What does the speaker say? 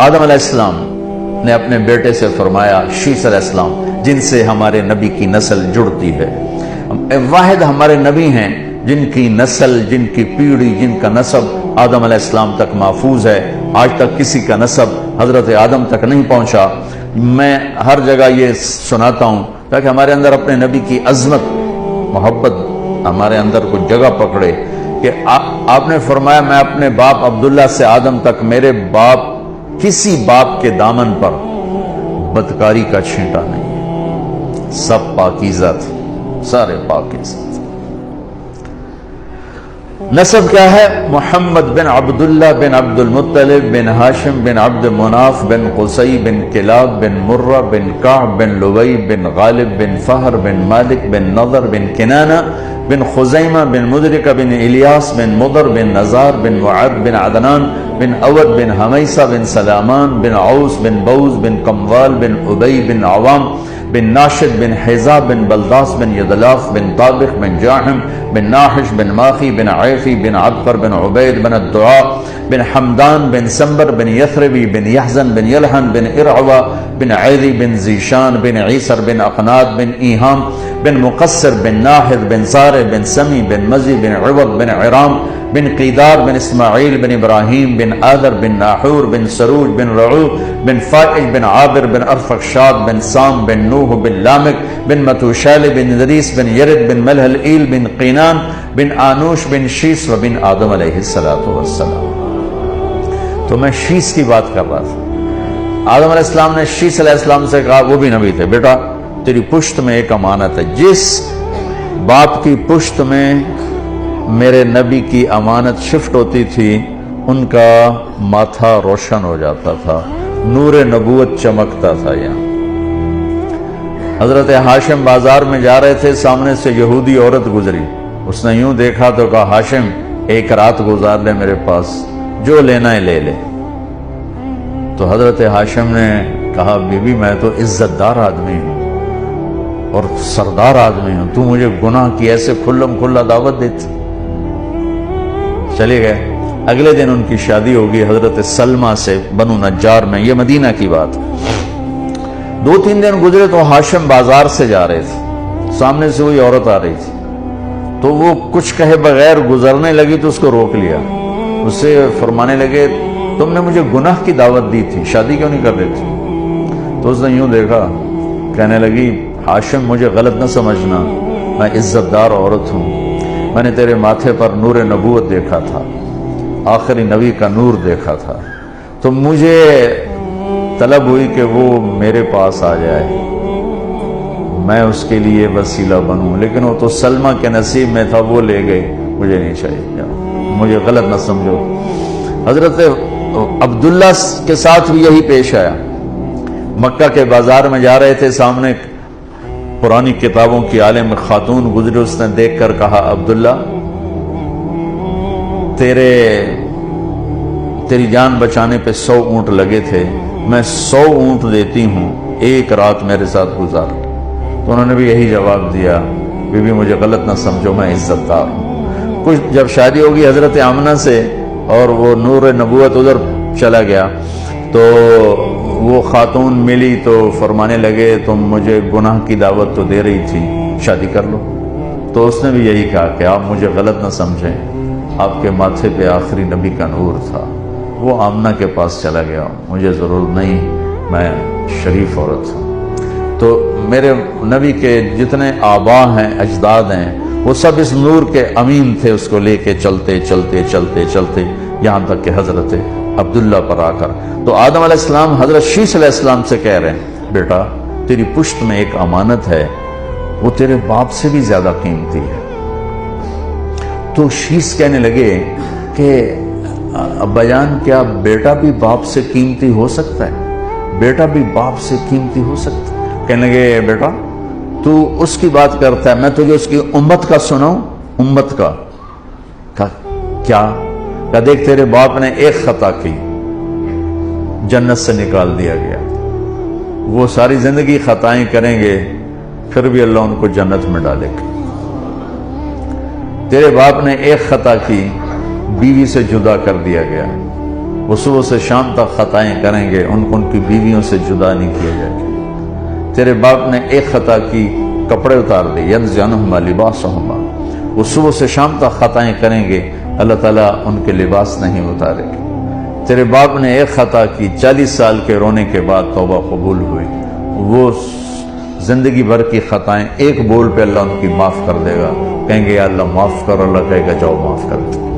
آدم علیہ السلام نے اپنے بیٹے سے فرمایا شیث علیہ السلام، جن سے ہمارے نبی کی نسل جڑتی ہے، واحد ہمارے نبی ہیں جن کی نسل، جن کی پیڑھی، جن کا نسب آدم علیہ السلام تک محفوظ ہے۔ آج تک کسی کا نسب حضرت آدم تک نہیں پہنچا۔ میں ہر جگہ یہ سناتا ہوں تاکہ ہمارے اندر اپنے نبی کی عظمت، محبت ہمارے اندر کو جگہ پکڑے کہ آپ نے فرمایا میں اپنے باپ عبداللہ سے آدم تک، میرے باپ کسی باپ کے دامن پر بدکاری کا چھینٹا نہیں ہے، سب پاکیزہ تھے، سارے پاکیزہ تھے۔ نسب کیا ہے؟ محمد بن عبداللہ بن عبد المطلب بن ہاشم بن عبد مناف بن قصی بن کلاب بن مرہ بن کعب بن لوی بن غالب بن فہر بن مالک بن نضر بن کنانہ بن خزیمہ بن مدرکہ بن الیاس بن مضر بن نزار بن معد بن عدنان بن اود بن حمیسہ بن سلامان بن عوس بن بوز بن قموال بن عبی بن عوام بن ناشد بن حیزہ بن بلداس بن یدلاف بن طابق بن جاحم بن ناحش بن ماخی بن عیفی بن عبقر بن عبید بن الدعاء بن حمدان بن سمبر بن یثربی بن یحزن بن یلحن بن ارعوہ بن عیدی بن زیشان بن عیسر بن اقناد بن ایہام بن مقصر بن ناحد بن زار بن سمی بن مزی بن عوض بن عرام بن قیدار بن اسماعیل بن ابراہیم بن آدر بن ناحور بن سروج بن رعو بن فائج بن عابر بن ارفخشاد بن سام بن نوح بن لامک بن متوشال بن ندریس بن یرد بن ملحل بن قینان بن آنوش بن شیس و بن آدم علیہ السلام۔ تو میں شیس کی بات کر رہا تھا۔ آدم علیہ السلام نے شیس علیہ السلام سے کہا، وہ بھی نبی تھے، بیٹا تیری پشت میں ایک امانت ہے، جس باپ کی پشت میں میرے نبی کی امانت شفٹ ہوتی تھی ان کا ماتھا روشن ہو جاتا تھا، نور نبوت چمکتا تھا۔ یہاں حضرت ہاشم بازار میں جا رہے تھے، سامنے سے یہودی عورت گزری، اس نے یوں دیکھا تو کہا ہاشم ایک رات گزار لے میرے پاس، جو لینا ہے لے لے۔ تو حضرت ہاشم نے کہا بی بی میں تو عزت دار آدمی ہوں اور سردار آدمی ہوں، تو مجھے گناہ کی ایسے کھلم کھلا دعوت دیتی۔ چلے گئے۔ اگلے دن ان کی شادی ہوگی حضرت سلمہ سے، بنو نجار میں، یہ مدینہ کی بات۔ 2-3 دن گزرے تو ہاشم بازار سے جا رہے تھے، سامنے سے وہی عورت آ رہی تھی، تو وہ کچھ کہے بغیر گزرنے لگی تو اس کو روک لیا، اس سے فرمانے لگے تم نے مجھے گناہ کی دعوت دی تھی، شادی کیوں نہیں کر رہی تھی؟ تو اس نے یوں دیکھا، کہنے لگی ہاشم مجھے غلط نہ سمجھنا، میں عزت دار عورت ہوں، میں نے تیرے ماتھے پر نور نبوت دیکھا تھا، آخری نبی کا نور دیکھا تھا، تو مجھے طلب ہوئی کہ وہ میرے پاس آ جائے، میں اس کے لیے وسیلہ بنوں، لیکن وہ تو سلمہ کے نصیب میں تھا، وہ لے گئی، مجھے نہیں چاہیے، مجھے غلط نہ سمجھو۔ حضرت عبداللہ کے ساتھ بھی یہی پیش آیا، مکہ کے بازار میں جا رہے تھے، سامنے پرانی کتابوں کی عالم خاتون گزری، اس نے دیکھ کر کہا عبداللہ تیری جان بچانے پہ 100 اونٹ لگے تھے، میں 100 اونٹ دیتی ہوں، ایک رات میرے ساتھ گزار۔ تو انہوں نے بھی یہی جواب دیا، بی بی مجھے غلط نہ سمجھو، میں عزت دار ہوں۔ کچھ جب شادی ہوگی حضرت آمنہ سے اور وہ نور نبوت ادھر چلا گیا تو وہ خاتون ملی تو فرمانے لگے تم مجھے گناہ کی دعوت تو دے رہی تھی، شادی کر لو۔ تو اس نے بھی یہی کہا کہ آپ مجھے غلط نہ سمجھیں، آپ کے ماتھے پہ آخری نبی کا نور تھا۔ وہ آمنہ کے پاس چلا گیا، مجھے ضرورت نہیں، میں شریف عورت ہوں۔ تو میرے نبی کے جتنے آبا ہیں، اجداد ہیں، وہ سب اس نور کے امین تھے، اس کو لے کے چلتے چلتے چلتے چلتے یہاں تک کہ حضرت عبداللہ پر آ کر تو آدم علیہ السلام حضرت شیث علیہ السلام سے کہہ رہے ہیں بیٹا تیری پشت میں ایک امانت ہے، وہ تیرے باپ سے بھی زیادہ قیمتی ہے۔ تو شیث کہنے لگے کہ ابا جان کیا بیٹا بھی باپ سے قیمتی ہو سکتا ہے؟ بیٹا بھی باپ سے قیمتی ہو سکتا ہے؟ کہنے لگے بیٹا تو اس کی بات کرتا ہے، میں تجھے اس کی امت کا سناؤں، امت کا۔ کیا؟ کہ دیکھ تیرے باپ نے ایک خطا کی، جنت سے نکال دیا گیا، وہ ساری زندگی خطائیں کریں گے پھر بھی اللہ ان کو جنت میں ڈالے گا۔ تیرے باپ نے ایک خطا کی، بیوی سے جدا کر دیا گیا، وہ صبح سے شام تک خطائیں کریں گے، ان کو ان کی بیویوں سے جدا نہیں کیا جائے گا۔ تیرے باپ نے ایک خطا کی، کپڑے اتار دی، ینزعنہما لباسہما، وہ صبح سے شام تک خطائیں کریں گے، اللہ تعالیٰ ان کے لباس نہیں اتارے گے۔ تیرے باپ نے ایک خطا کی، 40 سال کے رونے کے بعد توبہ قبول ہوئی، وہ زندگی بھر کی خطائیں ایک بول پہ اللہ ان کی معاف کر دے گا، کہیں گے یا اللہ معاف کر، اللہ کہے گا جاؤ معاف کر دے۔